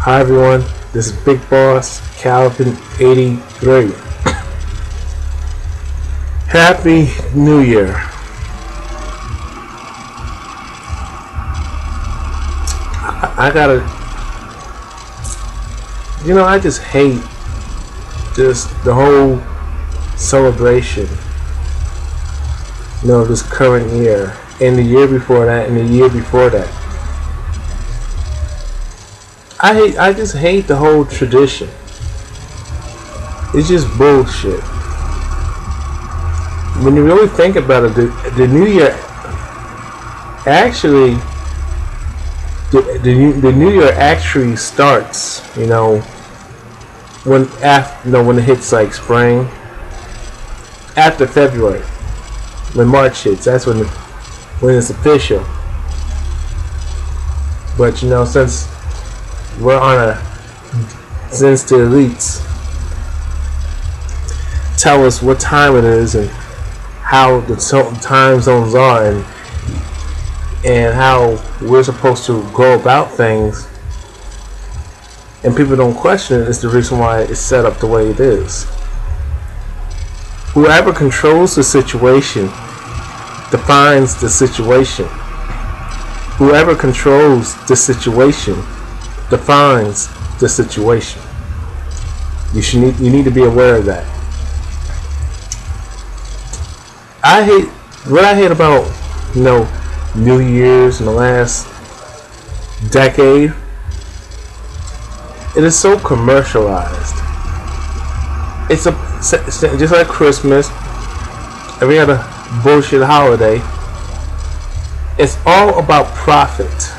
Hi everyone, this is Big Boss Calvin 83. Happy New Year. I gotta, I just hate just the whole celebration, this current year, and the year before that, and the year before that. I just hate the whole tradition. It's just bullshit. When you really think about it, the New Year actually, the New Year actually starts, when when it hits like spring, after February, when March hits, that's when it's official. But since we're since the elites tell us what time it is and how the time zones are and how we're supposed to go about things, and people don't question it, is the reason why it's set up the way it is. Whoever controls the situation defines the situation. Whoever controls the situation defines the situation. You need to be aware of that. What I hate about New Year's in the last decade. It is so commercialized. It's just like Christmas, every other bullshit holiday. It's all about profit.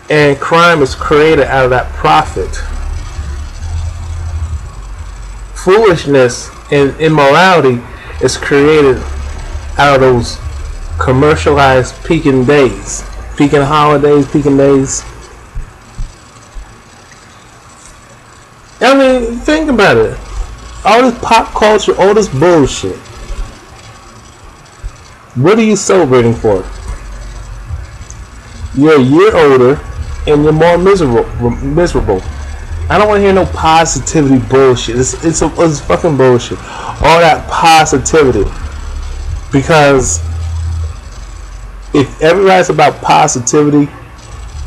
And crime is created out of that profit. Foolishness and immorality is created out of those commercialized peaking days, peaking holidays, peaking days. I mean, think about it. All this pop culture, all this bullshit. What are you celebrating for? You're a year older and you're more miserable. I don't want to hear no positivity bullshit. It's fucking bullshit. All that positivity. Because if everybody's about positivity,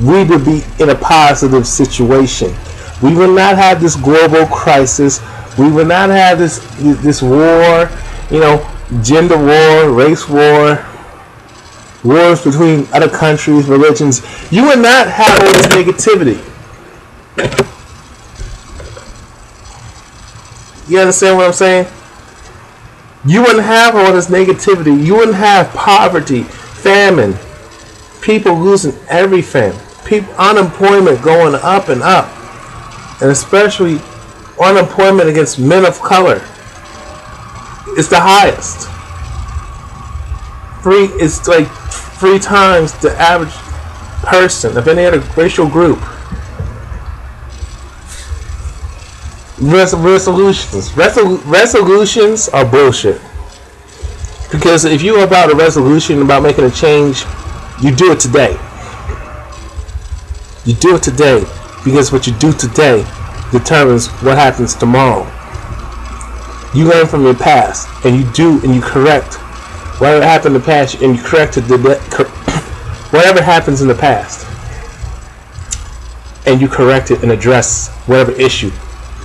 we would be in a positive situation. We will not have this global crisis. We will not have this war, gender war, race war, wars between other countries, religions. You will not have all this negativity. You understand what I'm saying? You wouldn't have all this negativity. You wouldn't have poverty, famine, people losing everything, unemployment going up and up, and especially unemployment against men of color. It's the highest. It's like 3 times the average person of any other racial group. Resolutions are bullshit. Because if you're about a resolution, about making a change, you do it today. You do it today, because what you do today determines what happens tomorrow. You learn from your past, and you correct whatever happened in the past, and you correct whatever happens in the past, and you correct it and address whatever issue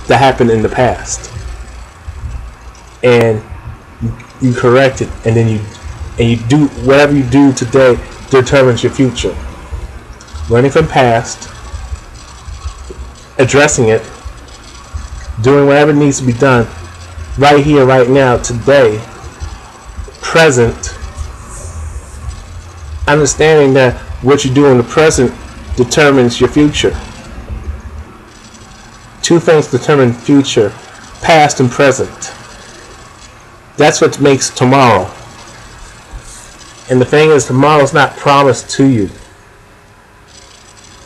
that happened in the past, and you correct it, and then you do whatever you do today determines your future. Learning from past, addressing it, doing whatever needs to be done right here, right now, today, present, understanding that what you do in the present determines your future. 2 things determine future: past and present. That's what makes tomorrow. And the thing is, tomorrow's not promised to you.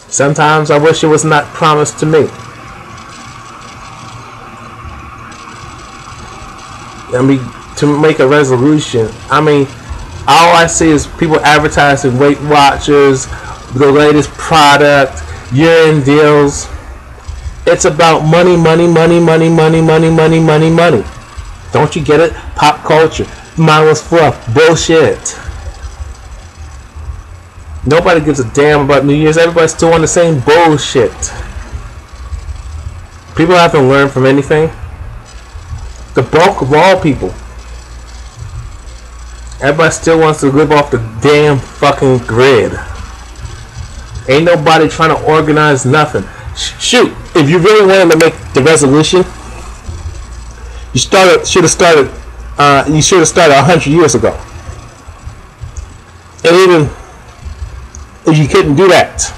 Sometimes I wish it was not promised to me. To make a resolution, all I see is people advertising Weight Watchers, the latest product, year-end deals. It's about money, money, money, money, money, money, money, money, money. Don't you get it? Pop culture, mindless fluff, bullshit. Nobody gives a damn about New Year's. Everybody's still on the same bullshit. People haven't learned from anything. The bulk of all people. Everybody still wants to live off the damn fucking grid. Ain't nobody trying to organize nothing. Shoot, if you really wanted to make the resolution, you should have started 100 years ago. And even if you couldn't do that,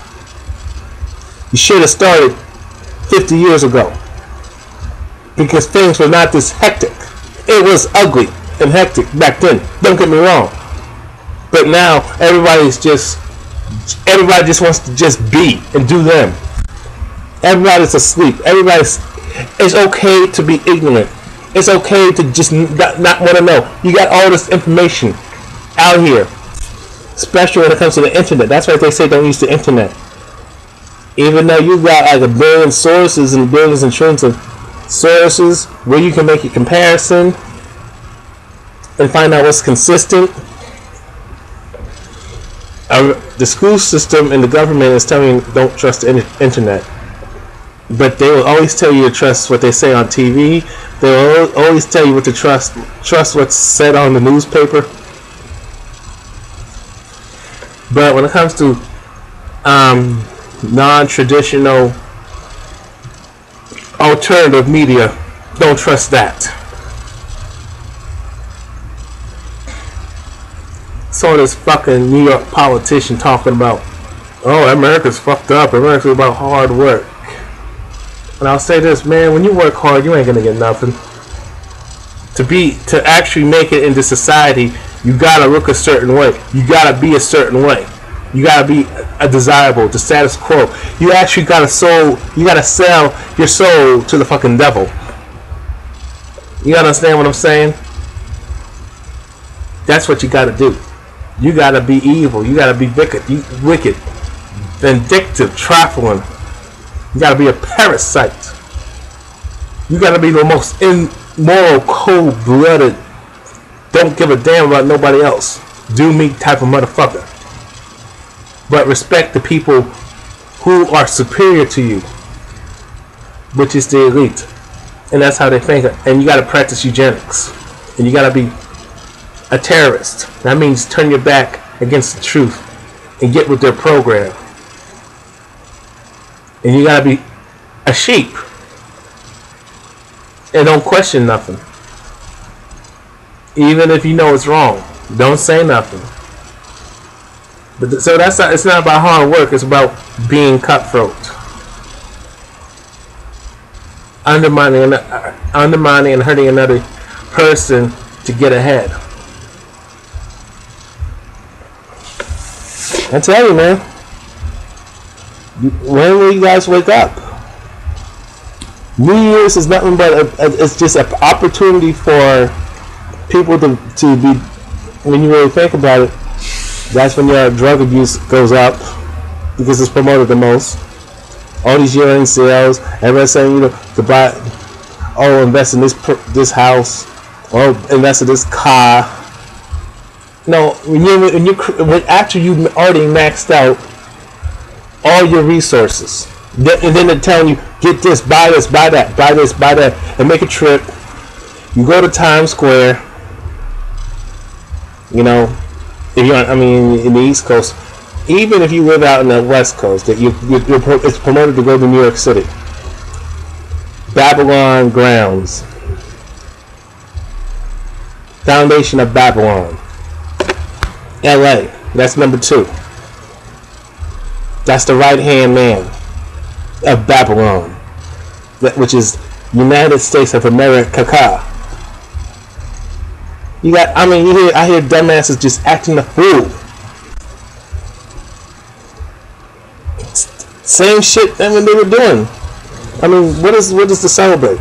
you should have started 50 years ago. Because things were not this hectic. It was ugly and hectic back then. Don't get me wrong. But now everybody just wants to just be and do them. Everybody's asleep. It's okay to be ignorant. It's okay to just not want to know. You got all this information out here, especially when it comes to the internet. That's why they say don't use the internet. Even though you got like a billion sources and billions and trillions of sources where you can make a comparison and find out what's consistent. The school system and the government is telling you don't trust the internet. But they will always tell you to trust what they say on TV. They will always tell you what to trust what's said on the newspaper. But when it comes to non-traditional alternative media, don't trust that. Saw this fucking New York politician talking about, oh, America's fucked up. America's about hard work. And I'll say this, man, when you work hard, you ain't gonna get nothing. To actually make it into society, you gotta look a certain way. You gotta be a certain way. You gotta be a desirable, the status quo. You actually gotta sell your soul to the fucking devil. You understand what I'm saying? That's what you gotta do. You gotta be evil. You gotta be wicked, vindictive, trifling. You gotta be a parasite. You gotta be the most immoral, cold-blooded, don't give a damn about nobody else, do me type of motherfucker. But respect the people who are superior to you, which is the elite. And that's how they think. And you gotta practice eugenics. And you gotta be a terrorist. That means turn your back against the truth and get with their program. And you gotta be a sheep and don't question nothing, even if you know it's wrong. Don't say nothing. But so it's not about hard work. It's about being cutthroat, undermining and hurting another person to get ahead. I tell you, man. When will you guys wake up? New Year's is nothing but it's just an opportunity for people to be. When you really think about it, that's when your drug abuse goes up because it's promoted the most. All these year-end sales, everybody's saying to buy, invest in this house, invest in this car. No, after you already maxed out all your resources, and then they're telling you, get this, buy this, buy that, buy this, buy that, and make a trip. You go to Times Square. If you're in the East Coast, even if you live out in the West Coast, it's promoted to go to New York City. Babylon grounds. Foundation of Babylon. LA. That's number 2. That's the right-hand man of Babylon, which is United States of America. I hear dumbasses just acting a fool. Same shit that when they were doing. What is to celebrate?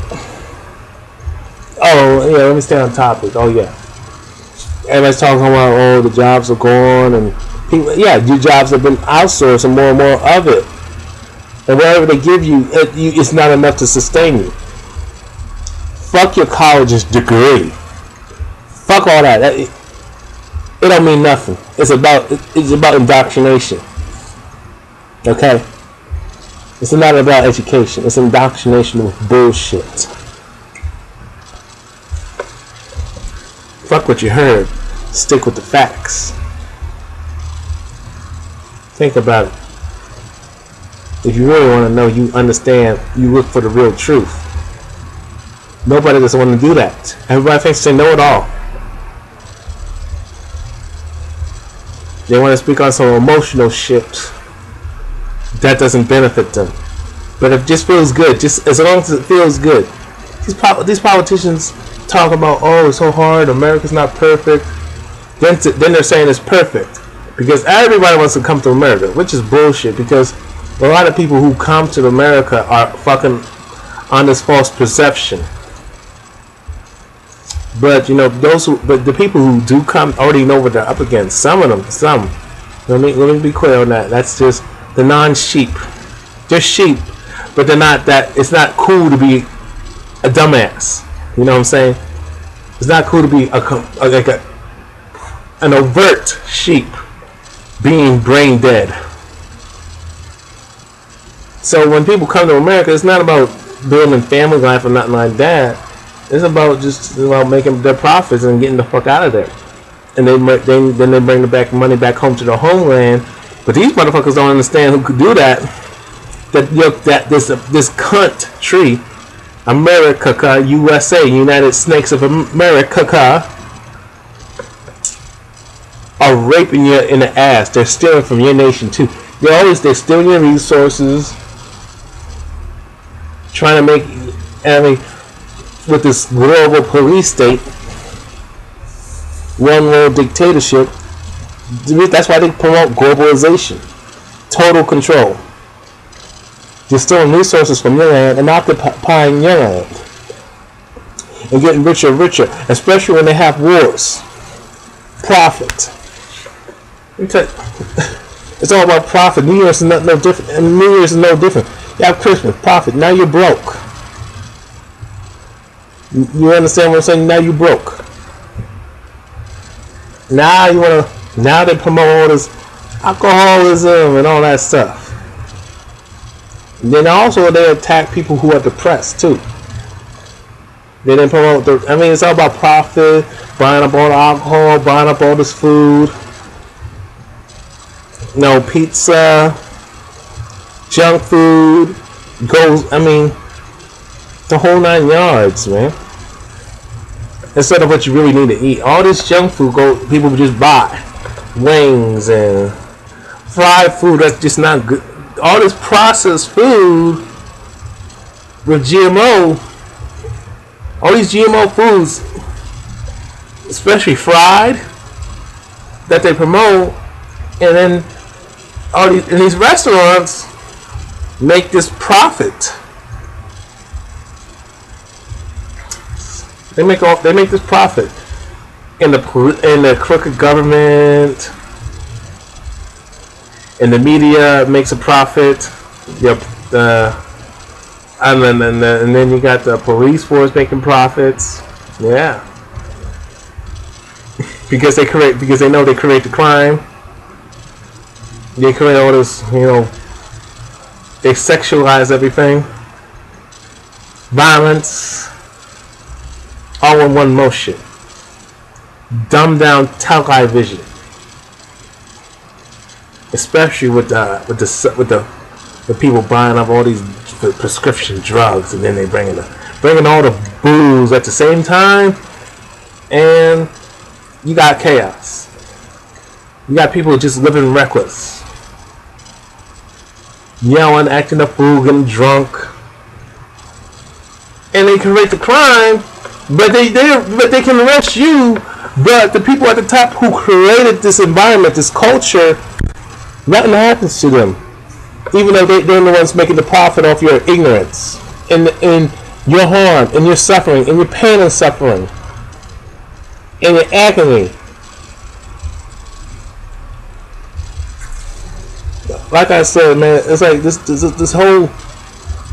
Oh yeah, let me stay on topic. Oh yeah, everybody's talking about the jobs are gone and People, yeah, your jobs have been outsourced and more of it. And whatever they give you, it's not enough to sustain you. Fuck your college's degree. Fuck all that. It don't mean nothing. It's about indoctrination. Okay? It's not about education. It's indoctrination with bullshit. Fuck what you heard. Stick with the facts. Think about it. If you really want to know, you understand, you look for the real truth. Nobody doesn't want to do that. Everybody thinks they know it all. They want to speak on some emotional shit that doesn't benefit them. But it just feels good. Just as long as it feels good. These politicians talk about, oh, it's so hard, America's not perfect. Then they're saying it's perfect. Because everybody wants to come to America, which is bullshit. Because a lot of people who come to America are fucking on this false perception. But you know, but the people who do come already know what they're up against. Some of them. Let me be clear on that. That's just the non-sheep. They're sheep, but they're not that. It's not cool to be a dumbass. You know what I'm saying? It's not cool to be an overt sheep being brain dead. So when people come to America, it's not about building family life or nothing like that. It's about just making their profits and getting the fuck out of there. And then they bring the money back home to their homeland. But these motherfuckers don't understand who could do that. That this country, America, USA, United Snakes of America, are raping you in the ass. They're stealing from your nation too. They're stealing your resources, trying to make, with this global police state, one world dictatorship. That's why they promote globalization, total control. They're stealing resources from your land and occupying your land, and getting richer and richer, especially when they have wars. Profit. It's all about profit. New Year's is no different. And New Year's is no different. You have Christmas, profit. Now you're broke. You understand what I'm saying? Now you broke. Now Now they promote all this alcoholism and all that stuff. And then also they attack people who are depressed too. They didn't promote it's all about profit, buying up all the alcohol, buying up all this food. No pizza, junk food, the whole 9 yards, man. Instead of what you really need to eat. All this junk food people just buy. Wings and fried food that's just not good. All this processed food with GMO, all these GMO foods, especially fried, that they promote, and then these restaurants make this profit. They make this profit, in the crooked government, and the media makes a profit. And then you got the police force making profits. Yeah, because they know they create the crime. They create all this, they sexualize everything. Violence. All in one motion. Dumb down television. Especially with the people buying up all these prescription drugs, and then they bringing all the booze at the same time, and you got chaos. You got people just living reckless, yelling, acting a fool, getting drunk, and they create the crime. But they can arrest you. But the people at the top who created this environment, this culture, nothing happens to them. Even though they're the ones making the profit off your ignorance, and your harm, and your suffering, and your pain and suffering, and your agony. like I said, man, it's like this whole,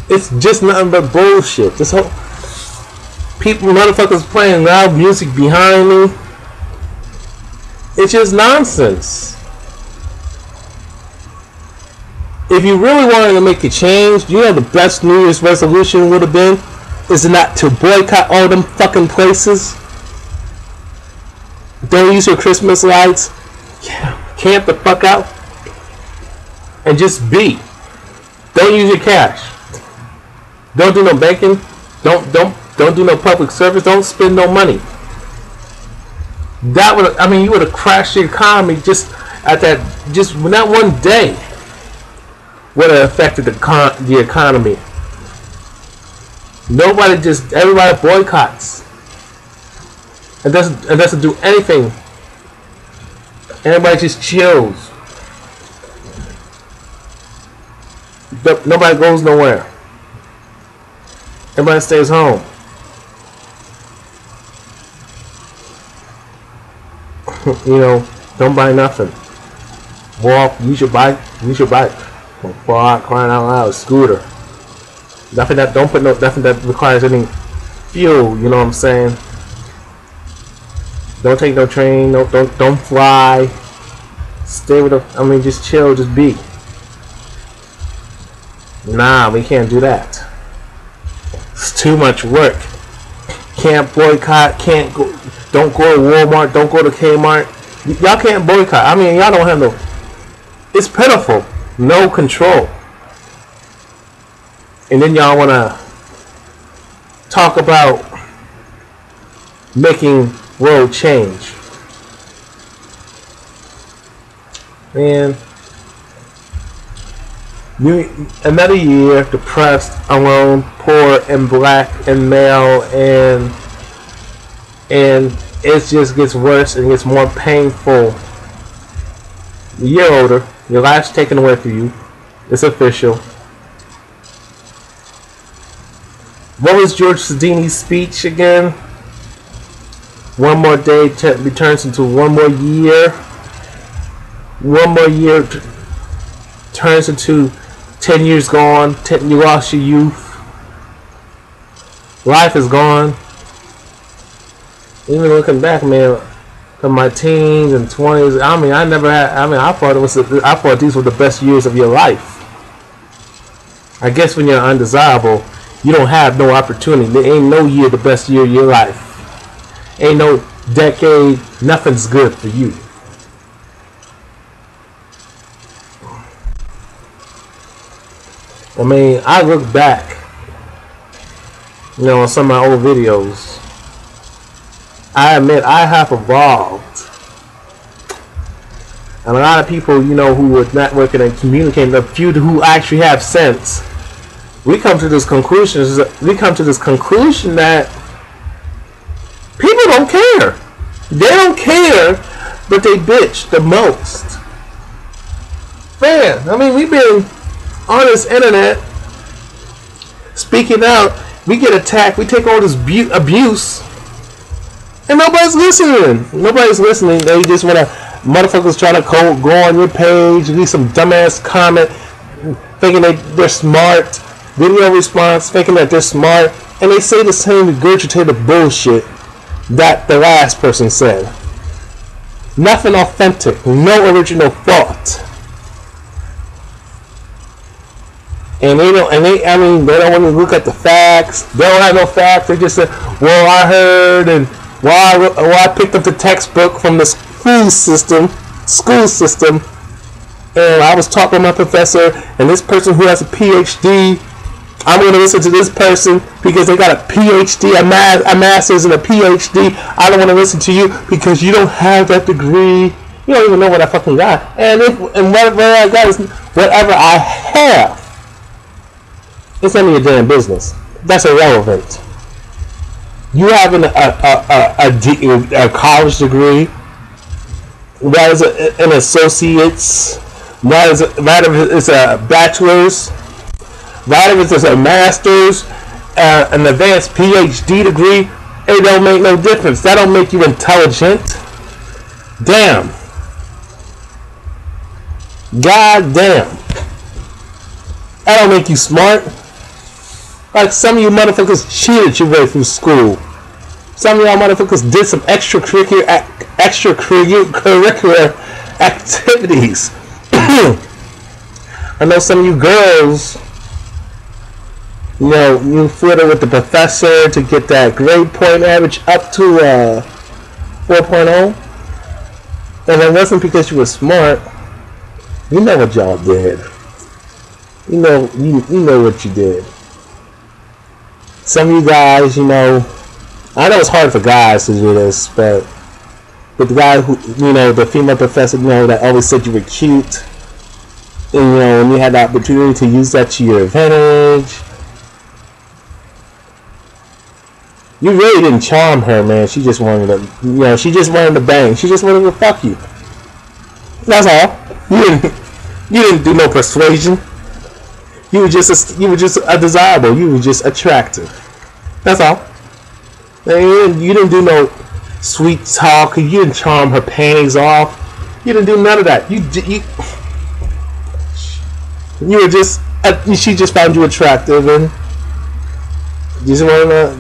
it's just nothing but bullshit. This whole people, motherfuckers playing loud music behind me. It's just nonsense. If you really wanted to make a change, you know the best New Year's resolution would have been is not to boycott all them fucking places. Don't use your Christmas lights. Camp the fuck out and just be. Don't use your cash. Don't do no banking. Don't do no public service. Don't spend no money. That would, I mean, you would have crashed the economy just at that, just that one day would have affected the economy. Nobody, just everybody boycotts. It doesn't do anything. Everybody just chills. Nobody goes nowhere. Everybody stays home. You know, don't buy nothing. Walk, use your bike. Use your bike. Crying out loud, scooter. Nothing that nothing that requires any fuel. You know what I'm saying? Don't take no train. No, don't fly. Stay with I mean, just chill. Just be. Nah, we can't do that. It's too much work. Can't boycott. Can't go. Don't go to Walmart. Don't go to Kmart. Y'all can't boycott. I mean, y'all don't have no. It's pitiful. No control. And then y'all wanna talk about making world change. Man, another year depressed, alone, poor, and black, and male, and it just gets worse and gets more painful. A year older, your life's taken away from you. It's official. What was George Sedini's speech again? One more day turns into one more year. One more year turns into 10 years gone. You lost your youth. Life is gone. Even looking back, man, from my teens and 20s, I mean, I thought these were the best years of your life. I guess when you're undesirable, you don't have no opportunity. There ain't no year the best year of your life. Ain't no decade. Nothing's good for you. I mean, I look back, you know, on some of my old videos. I admit I have evolved. And a lot of people, you know, who are networking and communicating, the few who actually have sense, we come to this conclusion that people don't care. They don't care, but they bitch the most. Man, I mean, we've been on this internet speaking out. We get attacked. We take all this abuse. And nobody's listening. Nobody's listening. They just want to, motherfuckers trying to go on your page, leave some dumbass comment, thinking they're smart. Video response, thinking that they're smart. And they say the same regurgitated bullshit that the last person said. Nothing authentic. No original thought. And they don't want to look at the facts. They don't have no facts. They just say, well, I heard, and I picked up the textbook from the school system, and I was taught by my professor, and this person who has a PhD, I'm going to listen to this person because they got a PhD, a master's and a PhD. I don't want to listen to you because you don't have that degree. You don't even know what I fucking got. And whatever I got is whatever I have. It's none of your damn business. That's irrelevant. You having a college degree, that is an associate's, that is a bachelor's, that if it's a master's, an advanced PhD degree, it don't make no difference. That don't make you intelligent. Damn. God damn. That don't make you smart. Like some of you motherfuckers cheated your way through school. Some of y'all motherfuckers did some extracurricular activities. I know some of you girls, you know, you flirted with the professor to get that grade point average up to 4.0. And it wasn't because you were smart. You know what y'all did. You know what you did. Some of you guys, you know, I know it's hard for guys to do this, but the guy who, you know, the female professor, you know, that always said you were cute, and, you know, and you had the opportunity to use that to your advantage. You really didn't charm her, man. She just wanted to, you know, she just wanted to bang. She just wanted to fuck you. That's all. You didn't do no persuasion. You were just a desirable. You were just attractive. That's all. And you didn't do no sweet talk. You didn't charm her panties off. You didn't do none of that. You were just. She just found you attractive and just wanted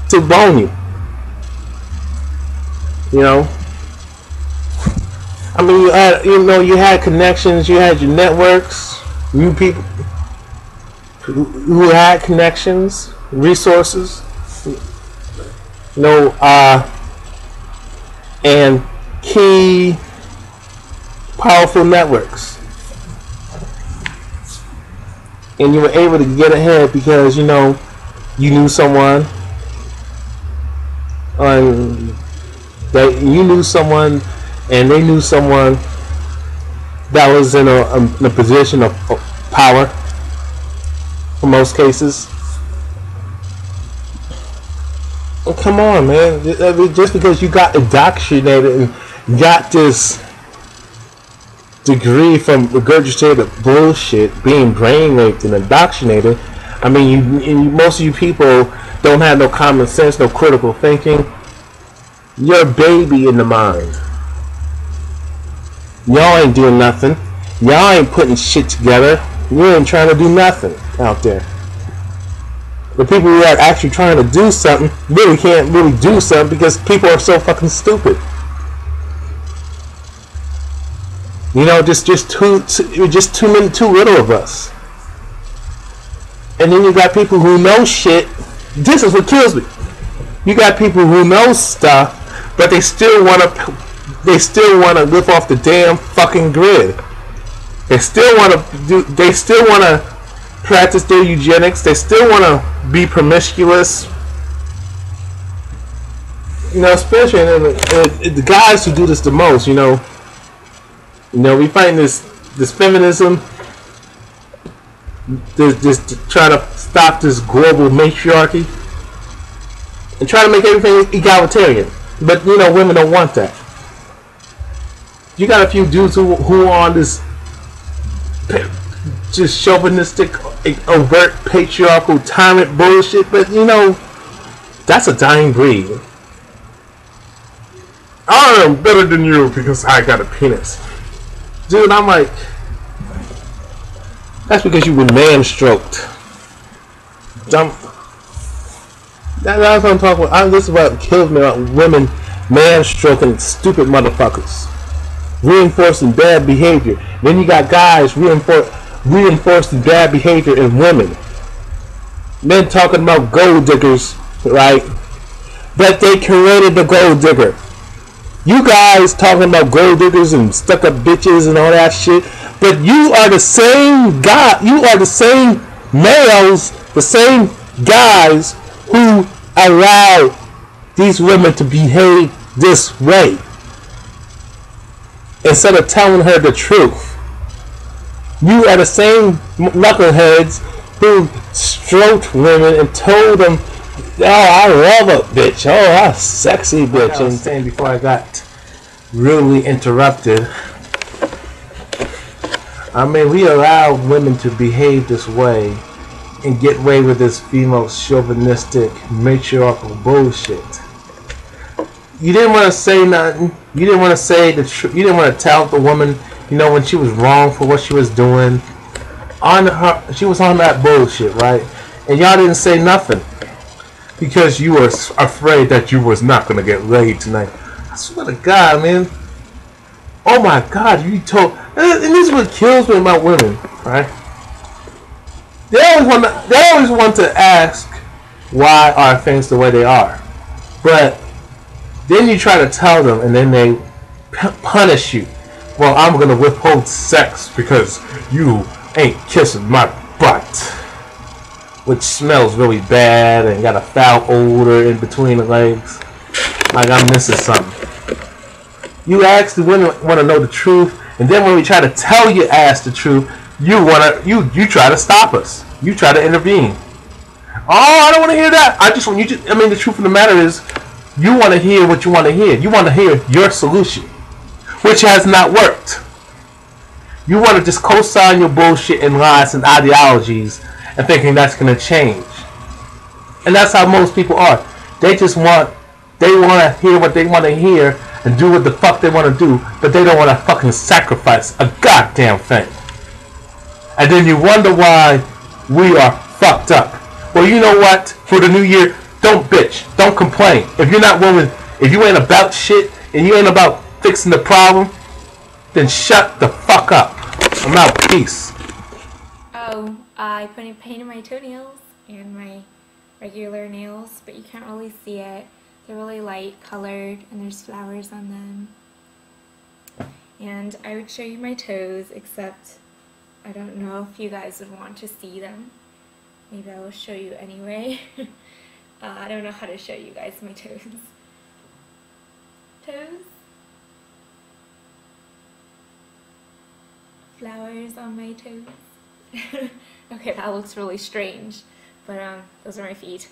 to bone you. You know. I mean, you had connections. You had your networks. You people who had connections, resources, you know, and key powerful networks, and you were able to get ahead because, you know, you knew someone, and you knew someone, and they knew someone that was in a position of power. For most cases. Oh, come on, man. Just because you got indoctrinated and got this degree from regurgitated bullshit, being brain raped and indoctrinated, I mean, most of you people don't have no common sense, no critical thinking. You're a baby in the mind. Y'all ain't doing nothing. Y'all ain't putting shit together. You ain't trying to do nothing out there. The people who are actually trying to do something really can't really do something because people are so fucking stupid. You know, just too little of us. And then you got people who know shit. This is what kills me. You got people who know stuff, but they still wanna live off the damn fucking grid. They still want to practice their eugenics. They still want to be promiscuous. You know, especially the guys who do this the most. You know, we find this feminism, just to try to stop this global matriarchy and try to make everything egalitarian. But you know, women don't want that. You got a few dudes who are on this just chauvinistic, overt, patriarchal, tyrant bullshit, but you know, that's a dying breed. I am better than you because I got a penis. Dude, I'm like, that's because you've been man-stroked. That's what I'm talking about. This is what kills me about women man-stroking stupid motherfuckers. Reinforcing bad behavior. Then you got guys reinforcing bad behavior in women. Men talking about gold diggers, right? But they created the gold digger. You guys talking about gold diggers and stuck up bitches and all that shit. But you are the same guy. You are the same males, the same guys who allow these women to behave this way. Instead of telling her the truth. You are the same knuckleheads who stroked women and told them, oh, I love a bitch. Oh, I'm sexy bitch. Like I was saying before I got rudely interrupted, I mean, we allow women to behave this way and get away with this female chauvinistic matriarchal bullshit. You didn't want to say nothing. You didn't want to say the truth. You didn't want to tell the woman, you know, when she was wrong for what she was doing. she was on that bullshit, right? And y'all didn't say nothing because you were afraid that you was not gonna get laid tonight. I swear to God, man. Oh my God, you told. And this is what kills me about women, right? They always want to ask why are things the way they are, but then you try to tell them, and then they punish you. Well, I'm gonna withhold sex because you ain't kissing my butt, which smells really bad and got a foul odor in between the legs. Like I'm missing something. You ask the women want to know the truth, and then when we try to tell you ask the truth, you try to stop us. You try to intervene. Oh, I don't want to hear that. The truth of the matter is, you want to hear what you want to hear. You want to hear your solution, which has not worked. You want to just co-sign your bullshit and lies and ideologies and thinking that's going to change. And that's how most people are. They want to hear what they want to hear and do what the fuck they want to do, but they don't want to fucking sacrifice a goddamn thing. And then you wonder why we are fucked up. Well, you know what? For the new year, don't bitch. Don't complain. If you're not willing, if you ain't about shit and you ain't about fixing the problem, then shut the fuck up. I'm out. Peace. Oh, I painted my toenails and my regular nails, but you can't really see it. They're really light colored and there's flowers on them. And I would show you my toes, except I don't know if you guys would want to see them. Maybe I will show you anyway. I don't know how to show you guys my toes. Toes? Flowers on my toes. Okay, that looks really strange, but those are my feet.